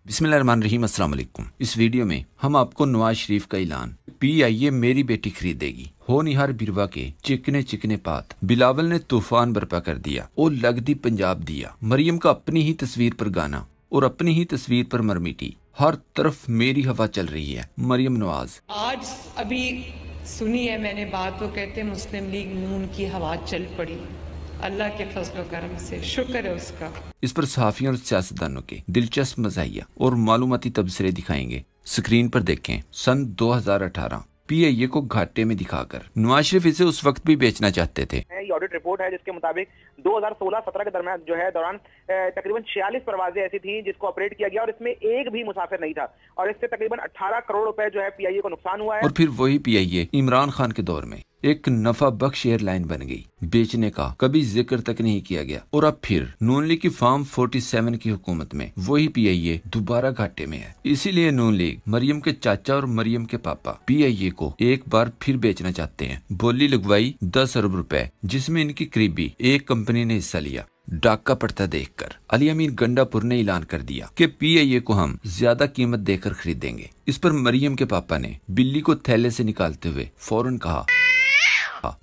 बिस्मिल्लाहिर्रहमानिर्रहीम, अस्सलाम वालेकुम। इस वीडियो में हम आपको नवाज शरीफ का ऐलान, PIA मेरी बेटी खरीदेगी, हो निहार बिरवा के चिकने चिकने पात, बिलावल ने तूफान बर्पा कर दिया, ओ लगदी पंजाब दिया, मरियम का अपनी ही तस्वीर पर गाना और अपनी ही तस्वीर पर मरमिटी, हर तरफ मेरी हवा चल रही है, मरियम नवाज। आज अभी सुनी है मैंने बात, वो कहते मुस्लिम लीग नून की हवा चल पड़ी। अल्लाह के फजल करम से शुक्र है उसका। इस पर सहाफियों और सियासतदानों के दिलचस्प मज़ाहिया और मालूमाती तबसरे दिखाएंगे। स्क्रीन पर देखें। सन 2018 PIA को घाटे में दिखाकर नवाज शरीफ इसे उस वक्त भी बेचना चाहते थे। ये ऑडिट रिपोर्ट है जिसके मुताबिक 2016-17 के दरमियान दौरान तकरीबन 46 परवाजें ऐसी थी जिसको ऑपरेट किया गया और इसमें एक भी मुसाफिर नहीं था और इससे तकरीबन 18 करोड़ रुपए जो है PIA को नुकसान हुआ है। और फिर वही PIA इमरान खान के दौर में एक नफा बख्श एयरलाइन बन गई, बेचने का कभी जिक्र तक नहीं किया गया। और अब फिर नून लीग की फार्म 47 की हुकूमत में वही PIA दोबारा घाटे में है। इसीलिए नून लीग मरियम के चाचा और मरियम के पापा PIA को एक बार फिर बेचना चाहते हैं। बोली लगवाई 10 अरब रुपए, जिसमें इनकी करीबी एक कंपनी ने हिस्सा लिया। डाका पड़ता देखकर अली अमीर गंडापुर ने ऐलान कर दिया कि PIA को हम ज्यादा कीमत देकर खरीदेंगे। इस पर मरियम के पापा ने बिल्ली को थैले से निकालते हुए फौरन कहा,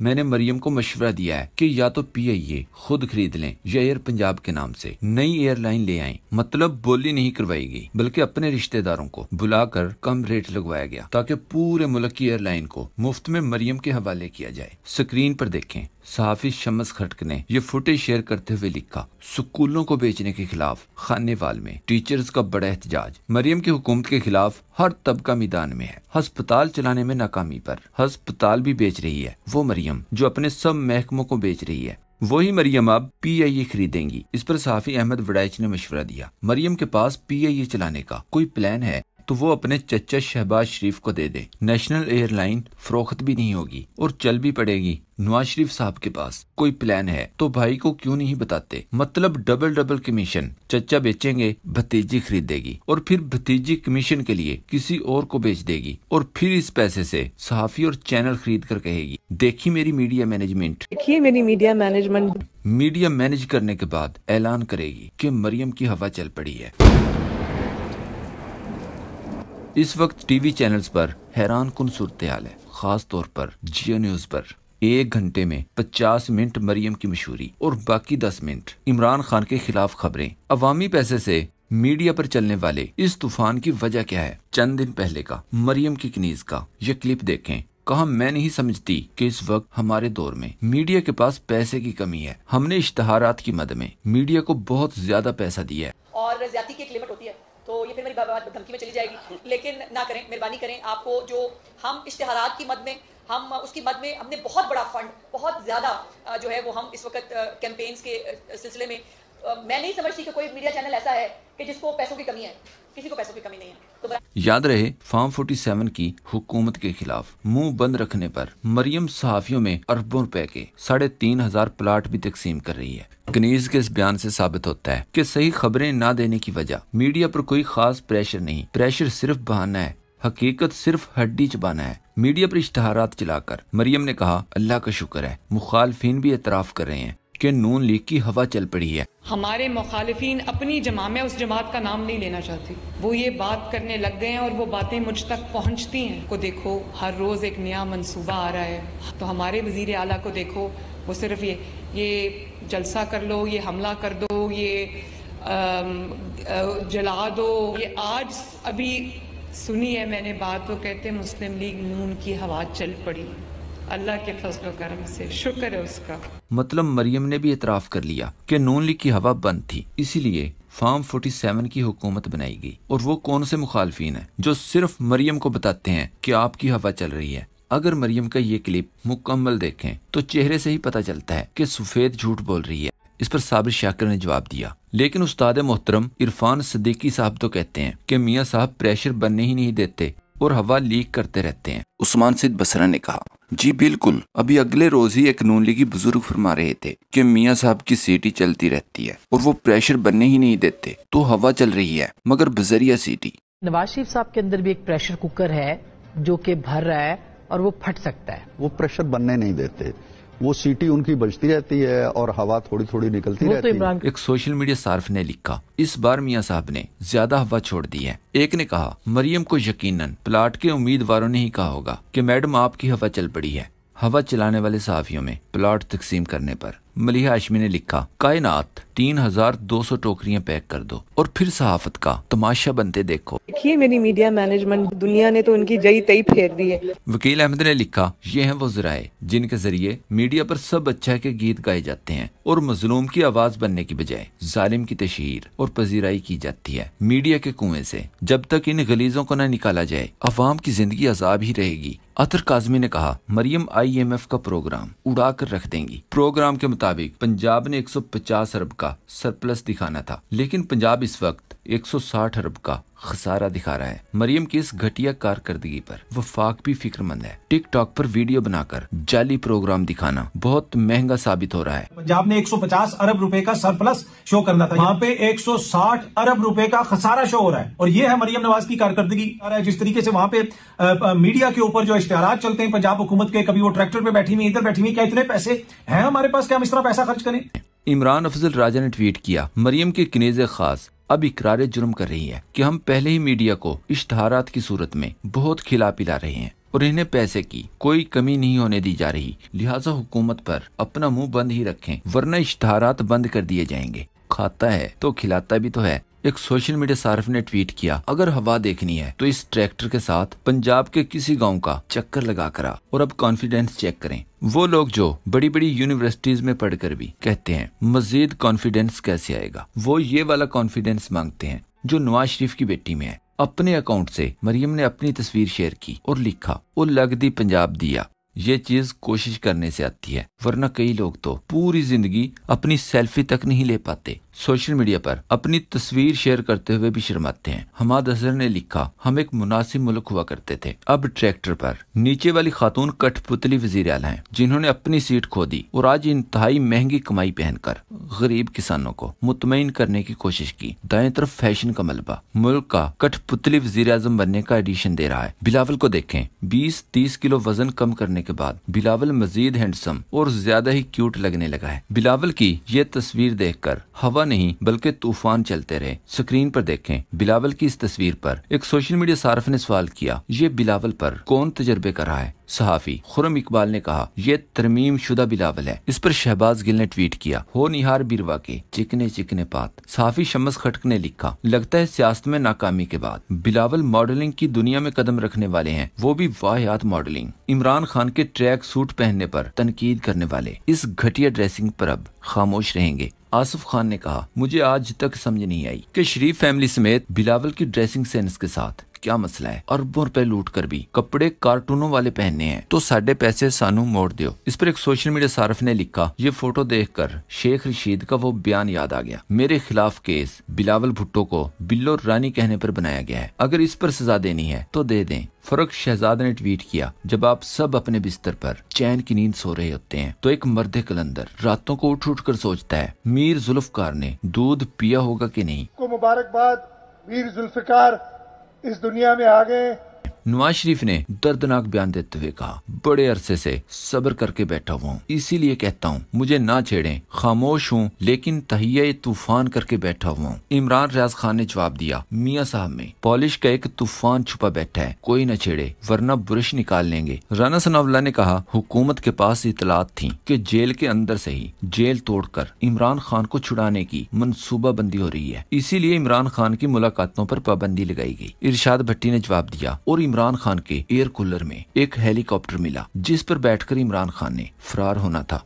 मैंने मरियम को मशवरा दिया है कि या तो PIA खुद खरीद लें या एयर पंजाब के नाम से नई एयरलाइन ले आएं। मतलब बोली नहीं करवाई गई, बल्कि अपने रिश्तेदारों को बुलाकर कम रेट लगवाया गया ताकि पूरे मुल्क की एयरलाइन को मुफ्त में मरियम के हवाले किया जाए। स्क्रीन पर देखें। सहाफी शम्स खटक ने ये फुटेज शेयर करते हुए लिखा, स्कूलों को बेचने के खिलाफ खानेवाल में टीचर्स का बड़ा एहतजाज। मरियम की हुकूमत के खिलाफ हर तबका मैदान में है। अस्पताल चलाने में नाकामी पर अस्पताल भी बेच रही है वो मरियम जो अपने सब महकमों को बेच रही है। वही मरियम अब PIA खरीदेंगी। इस पर सहाफी अहमद वड़ैच ने मशवरा दिया, मरियम के पास PIA चलाने का कोई प्लान है तो वो अपने चचा शहबाज शरीफ को दे दे। नेशनल एयरलाइन फरोख्त भी नहीं होगी और चल भी पड़ेगी। नवाज शरीफ साहब के पास कोई प्लान है तो भाई को क्यों नहीं बताते? मतलब डबल कमीशन। चचा बेचेंगे, भतीजी खरीदेगी और फिर भतीजी कमीशन के लिए किसी और को बेच देगी और फिर इस पैसे से सहाफी और चैनल खरीद कर कहेगी, देखी मेरी मीडिया मैनेजमेंट। देखिए मेरी मीडिया मैनेजमेंट। मीडिया मैनेज करने के बाद ऐलान करेगी कि मरियम की हवा चल पड़ी है। इस वक्त TV चैनल्स पर हैरान कुन सूरत हाल है, खास तौर पर जियो न्यूज पर। 1 घंटे में 50 मिनट मरियम की मशहूरी और बाकी 10 मिनट इमरान खान के खिलाफ खबरें। अवामी पैसे से मीडिया पर चलने वाले इस तूफान की वजह क्या है? चंद दिन पहले का मरियम की कनीज का ये क्लिप देखें। कहा, मैं नहीं समझती कि इस वक्त हमारे दौर में मीडिया के पास पैसे की कमी है। हमने इश्तहारात की मद में मीडिया को बहुत ज्यादा पैसा दिया है और ज्यादती की एक लिमिट होती है, तो ये फिर मेरी बात धमकी में चली जाएगी। लेकिन ना करें, मेहरबानी करें। आपको जो हम इश्तिहारात की मद में, हम उसकी मद में हमने बहुत बड़ा फंड, बहुत ज़्यादा जो है वो हम इस वक्त कैंपेन्स के सिलसिले में, मैं नहीं समझती कि कोई मीडिया चैनल ऐसा है कि जिसको पैसों की कमी है। किसी को पैसों की कमी नहीं है। तो याद रहे, फार्म 47 की हुकूमत के खिलाफ मुंह बंद रखने पर मरियम सहाफियों में अरबों रुपए के 3,500 प्लाट भी तकसीम कर रही है। कनीज के इस बयान से साबित होता है कि सही खबरें ना देने की वजह मीडिया पर कोई खास प्रेशर नहीं, प्रेशर सिर्फ बहाना है, हकीकत सिर्फ हड्डी चबाना है। मीडिया पर इश्तहारात चलाकर मरियम ने कहा, अल्लाह का शुक्र है मुखालफिन भी एतराफ कर रहे हैं कि नून लीग की हवा चल पड़ी है। हमारे मुखालिफिन अपनी मैं उस जमात का नाम नहीं लेना चाहती, वो ये बात करने लग गए हैं और वो बातें मुझ तक पहुंचती हैं। को देखो, हर रोज एक नया मंसूबा आ रहा है। तो हमारे वजीर आला को देखो, वो सिर्फ ये जलसा कर लो, ये हमला कर दो, ये जला दो। ये आज अभी सुनी है मैंने बात, वो कहते मुस्लिम लीग नून की हवा चल पड़ी। अल्लाह के फजल करम से शुक्र है उसका। मतलब मरियम ने भी इतराफ कर लिया कि नून लीग की हवा बंद थी, इसीलिए फार्म 47 की हुकूमत बनाई गई। और वो कौन से मुखालफिन हैं जो सिर्फ मरियम को बताते हैं कि आपकी हवा चल रही है? अगर मरियम का ये क्लिप मुकम्मल देखें तो चेहरे से ही पता चलता है कि सफेद झूठ बोल रही है। इस पर साबिर शाकिर ने जवाब दिया, लेकिन उस्ताद मोहतरम इरफान सिद्दीकी साहब तो कहते हैं कि मियाँ साहब प्रेशर बनने ही नहीं देते और हवा लीक करते रहते हैं। उस्मान सिद्द बसरा ने कहा, जी बिल्कुल, अभी अगले रोज ही एक नून लीगी बुजुर्ग फरमा रहे थे कि मियाँ साहब की सीटी चलती रहती है और वो प्रेशर बनने ही नहीं देते, तो हवा चल रही है मगर बजरिया सीटी। नवाज शरीफ साहब के अंदर भी एक प्रेशर कुकर है जो कि भर रहा है और वो फट सकता है। वो प्रेशर बनने नहीं देते, وہ سیٹی ان کی بجتی رہتی ہے اور ہوا تھوڑی تھوڑی نکلتی رہتی ہے. ایک سوشل میڈیا صارف نے لکھا اس بار میاں صاحب نے زیادہ ہوا چھوڑ دی ہے. ایک نے کہا مریم کو یقیناً پلاٹ کے امیدواروں نے ہی کہا ہوگا کہ میڈم آپ کی ہوا چل پڑی ہے. ہوا چلانے والے صحافیوں میں پلاٹ تقسیم کرنے پر ملیحہ ہاشمی نے لکھا کائنات 3200 ٹوکریاں پیک کر دو اور پھر صحافت کا تماشا بنتے دیکھو. دیکھیے میری میڈیا مینجمنٹ دنیا نے تو ان کی جئی تئی پھیر دی ہے. وکیل احمد نے لکھا یہ ہیں وہ ذرائع جن کے ذریعے میڈیا پر سب اچھا کے گیت گائے جاتے ہیں اور مظلوم کی آواز بننے کی بجائے ظالم کی تشہیر اور پذیرائی کی جاتی ہے. میڈیا کے کنویں سے جب تک ان غلیظوں کو نہ نکالا جائے عوام کی زندگی عذاب ہی رہے گی. اطہر کاظمی نے کہا مریم IMF کا پروگرام اڑا کر رکھ دیں گی. پروگرام کے مطابق پنجاب نے 150 ارب کا سرپلس دکھانا تھا لیکن پنجاب اس وقت 160 ارب کا خسارہ دکھا رہا ہے. مریم کی اس گھٹیا کارکردگی پر وفاق بھی فکر مند ہے. ٹک ٹاک پر ویڈیو بنا کر جعلی پروگرام دکھانا بہت مہنگا ثابت ہو رہا ہے. پنجاب نے 150 ارب روپے کا سرپلس شو کرنا تھا, وہاں پہ 160 ارب روپے کا خسارہ شو ہو رہا ہے. اور یہ ہے مریم نواز کی کارکردگی. جس طریقے سے وہاں پہ میڈیا کے اوپر جو اشتہارات چلتے ہیں پنجاب حکومت کے, کبھی وہ ٹریکٹر پہ بیٹھی ہوئی ادھر بیٹھی ہوئی, کیا اتنے پیسے ہیں ہمارے پاس کہ ہم اس طرح پیسہ خرچ کریں. عمران افضل راجہ نے ٹویٹ کیا مریم کے کنیز خاص اب اقرار جرم کر رہی ہے کہ ہم پہلے ہی میڈیا کو اشتہارات کی صورت میں بہت کھلا پلا رہے ہیں اور انہیں پیسے کی کوئی کمی نہیں ہونے دی جا رہی. لہٰذا حکومت پر اپنا منہ بند ہی رکھیں ورنہ اشتہارات بند کر دیے جائیں گے. کھاتا ہے تو کھلاتا بھی تو ہے. ایک سوشل میڈیا صارف نے ٹویٹ کیا اگر ہوا دیکھنی ہے تو اس ٹریکٹر کے ساتھ پنجاب کے کسی گاؤں کا چکر لگا کر اور اب کانفیڈینس چیک کریں. وہ لوگ جو بڑی بڑی یونیورسٹیز میں پڑھ کر بھی کہتے ہیں مزید کانفیڈینس کیسے آئے گا, وہ یہ والا کانفیڈینس مانگتے ہیں جو نواز شریف کی بیٹی میں ہے. اپنے اکاؤنٹ سے مریم نے اپنی تصویر شیئر کی اور لکھا وہ لگ دی پنجاب دیا. یہ چیز کوشش کرنے سے آتی ہے ورنہ کئی لوگ تو پوری زندگی اپنی سیلفی تک نہیں لے پاتے. سوشل میڈیا پر اپنی تصویر شیئر کرتے ہوئے بھی شرماتے ہیں. حماد اظہر نے لکھا ہم ایک مناسب ملک ہوا کرتے تھے, اب ٹریکٹر پر. نیچے والی خاتون کٹھ پتلی وزیر اعلیٰ ہیں جنہوں نے اپنی سیٹ کھو دی اور آج انتہائی مہنگی کمائی پہن کر غریب کسانوں کو مطمئن کرنے کی کوشش کی. دائیں طرف فیشن کا ملبہ ملک کا کٹھ پتلی وزیر اعظم بننے کا ایڈیشن دے رہا ہے. بلاول کو دیکھیں 20-30 کلو وزن کم کرنے کے بعد بلاول مزید ہینڈسم اور زیادہ ہی کیوٹ لگنے لگا ہے. بلاول کی یہ تصویر دیکھ کر ہوا نہیں بلکہ طوفان چلتے رہے. سکرین پر دیکھیں بلاول کی اس تصویر پر ایک سوشل میڈیا صارف نے سوال کیا یہ بلاول پر کون تجربے کر رہا ہے. صحافی خرم اقبال نے کہا یہ ترمیم شدہ بلاول ہے. اس پر شہباز گل نے ٹویٹ کیا ہو نہار بیروا کے چکنے چکنے پات. صحافی شمس خٹک نے لکھا لگتا ہے سیاست میں ناکامی کے بعد بلاول ماڈلنگ کی دنیا میں قدم رکھنے والے ہیں, وہ بھی واحد ماڈلنگ. عمران خان کے ٹریک سوٹ پہننے پر تنقید کرنے والے اس گھٹیا ڈریسنگ پر اب خاموش رہیں گے. آصف خان نے کہا مجھے آج تک سمجھ نہیں آئی کہ شریف فیملی سمیت بلاول کی ڈریسنگ سینس کے ساتھ کیا مسئلہ ہے. اربوں روپے لوٹ کر بھی کپڑے کارٹونوں والے پہننے ہیں تو ساڈے پیسے سانو موڑ دیو. اس پر ایک سوشل میڈیا صارف نے لکھا یہ فوٹو دیکھ کر شیخ رشید کا وہ بیان یاد آ گیا میرے خلاف کیس بلاول بھٹو کو بلو رانی کہنے پر بنایا گیا ہے, اگر اس پر سزا دینی ہے تو دے دیں. فرق شہزاد نے ٹویٹ کیا جب آپ سب اپنے بستر پر چین کی نیند سو رہے ہوتے ہیں تو ایک مرد کلندر راتوں کو اٹھ کر سوچتا ہے میر ذوالفقار نے دودھ پیا ہوگا کہ نہیں. کو مبارکباد, میر ذوالفقار اس دنیا میں آ گئے. نواز شریف نے دردناک بیان دیتے ہوئے کہا بڑے عرصے سے صبر کر کے بیٹھا ہوا ہوں, اسی لیے کہتا ہوں مجھے نہ چھیڑیں. خاموش ہوں لیکن تہیہ طوفان کر کے بیٹھا ہوا ہوں. عمران ریاض خان نے جواب دیا میاں صاحب میں پالش کا ایک طوفان چھپا بیٹھا ہے, کوئی نہ چھیڑے ورنہ برش نکال لیں گے. رانا ثناء اللہ نے کہا حکومت کے پاس اطلاعات تھیں کہ جیل کے اندر سے ہی جیل توڑ کر عمران خان کو چھڑانے کی منصوبہ بندی ہو رہی ہے, اسی لیے عمران خان کی ملاقاتوں پر پابندی لگائی گئی. ارشاد بھٹی نے جواب دیا اور عمران خان کے ایئر کولر میں ایک ہیلی کاپٹر ملا جس پر بیٹھ کر عمران خان نے فرار ہونا تھا.